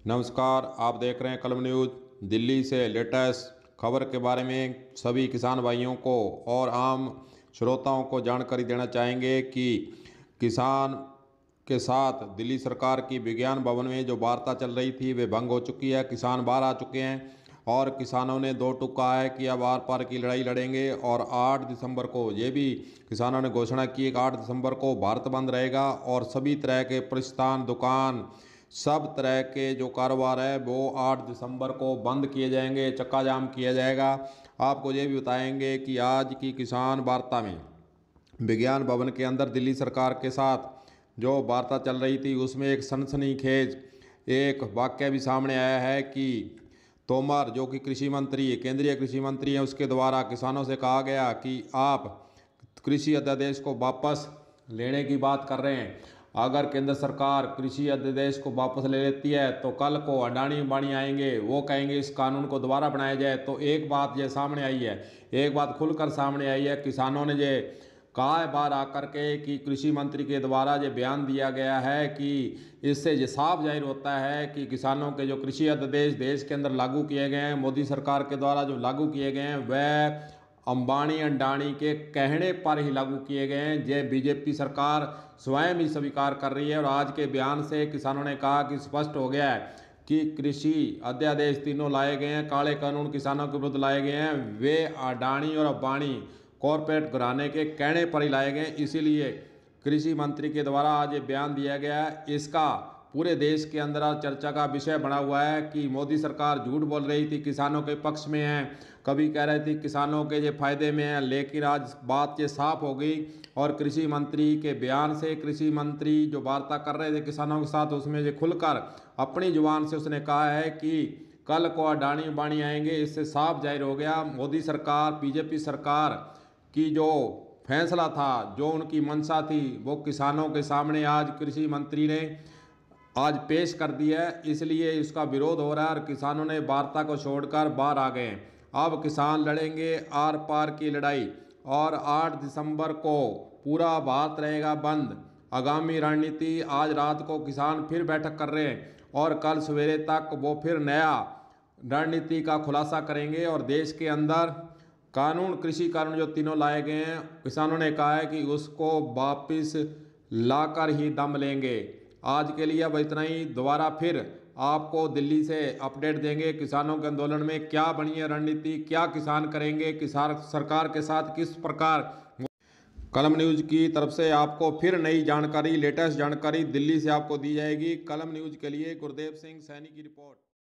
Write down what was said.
नमस्कार, आप देख रहे हैं कलम न्यूज़। दिल्ली से लेटेस्ट खबर के बारे में सभी किसान भाइयों को और आम श्रोताओं को जानकारी देना चाहेंगे कि किसान के साथ दिल्ली सरकार की विज्ञान भवन में जो वार्ता चल रही थी वे भंग हो चुकी है। किसान बाहर आ चुके हैं और किसानों ने दो टूक कहा है कि अब आर पार की लड़ाई लड़ेंगे। और 8 दिसंबर को ये भी किसानों ने घोषणा की है कि 8 दिसंबर को भारत बंद रहेगा और सभी तरह के प्रतिष्ठान, दुकान, सब तरह के जो कारोबार है वो 8 दिसंबर को बंद किए जाएंगे, चक्का जाम किया जाएगा। आपको ये भी बताएंगे कि आज की किसान वार्ता में विज्ञान भवन के अंदर दिल्ली सरकार के साथ जो वार्ता चल रही थी उसमें एक सनसनीखेज एक वाक्य भी सामने आया है कि तोमर जो कि कृषि मंत्री, केंद्रीय कृषि मंत्री हैं, उसके द्वारा किसानों से कहा गया कि आप कृषि अध्यादेश को वापस लेने की बात कर रहे हैं। अगर केंद्र सरकार कृषि अध्यादेश को वापस ले लेती है तो कल को अडानी अंबानी आएंगे, वो कहेंगे इस कानून को दोबारा बनाया जाए। तो एक बात ये सामने आई है, एक बात खुलकर सामने आई है। किसानों ने ये कहा है बाहर आकर के कि कृषि मंत्री के द्वारा ये बयान दिया गया है कि इससे ये साफ जाहिर होता है कि किसानों के जो कृषि अध्यादेश देश के अंदर लागू किए गए हैं, मोदी सरकार के द्वारा जो लागू किए गए हैं, वह अंबानी अंडानी के कहने पर ही लागू किए गए हैं। ये बीजेपी सरकार स्वयं ही स्वीकार कर रही है। और आज के बयान से किसानों ने कहा कि स्पष्ट हो गया है कि कृषि अध्यादेश तीनों लाए गए हैं, काले कानून किसानों के विरुद्ध लाए गए हैं, वे अडानी और अंबानी कॉरपोरेट घराने के कहने पर ही लाए गए। इसीलिए कृषि मंत्री के द्वारा आज ये बयान दिया गया है। इसका पूरे देश के अंदर चर्चा का विषय बना हुआ है कि मोदी सरकार झूठ बोल रही थी, किसानों के पक्ष में है, कभी कह रही थी किसानों के ये फायदे में है, लेकिन आज बात ये साफ हो गई। और कृषि मंत्री के बयान से, कृषि मंत्री जो वार्ता कर रहे थे किसानों के साथ, उसमें ये खुलकर अपनी जुबान से उसने कहा है कि कल को अडानी अंबानी आएंगे। इससे साफ जाहिर हो गया मोदी सरकार, बीजेपी सरकार की जो फैसला था, जो उनकी मंशा थी, वो किसानों के सामने आज कृषि मंत्री ने आज पेश कर दी है। इसलिए इसका विरोध हो रहा है और किसानों ने वार्ता को छोड़कर बाहर आ गए। अब किसान लड़ेंगे आर पार की लड़ाई और 8 दिसंबर को पूरा भारत रहेगा बंद। आगामी रणनीति, आज रात को किसान फिर बैठक कर रहे हैं और कल सवेरे तक वो फिर नया रणनीति का खुलासा करेंगे। और देश के अंदर कानून, कृषि कानून जो तीनों लाए गए हैं, किसानों ने कहा है कि उसको वापस लाकर ही दम लेंगे। आज के लिए अब इतना ही। दोबारा फिर आपको दिल्ली से अपडेट देंगे किसानों के आंदोलन में क्या बनी है रणनीति, क्या किसान करेंगे, किसान सरकार के साथ किस प्रकार। कलम न्यूज़ की तरफ से आपको फिर नई जानकारी, लेटेस्ट जानकारी दिल्ली से आपको दी जाएगी। कलम न्यूज़ के लिए गुरदेव सिंह सैनी की रिपोर्ट।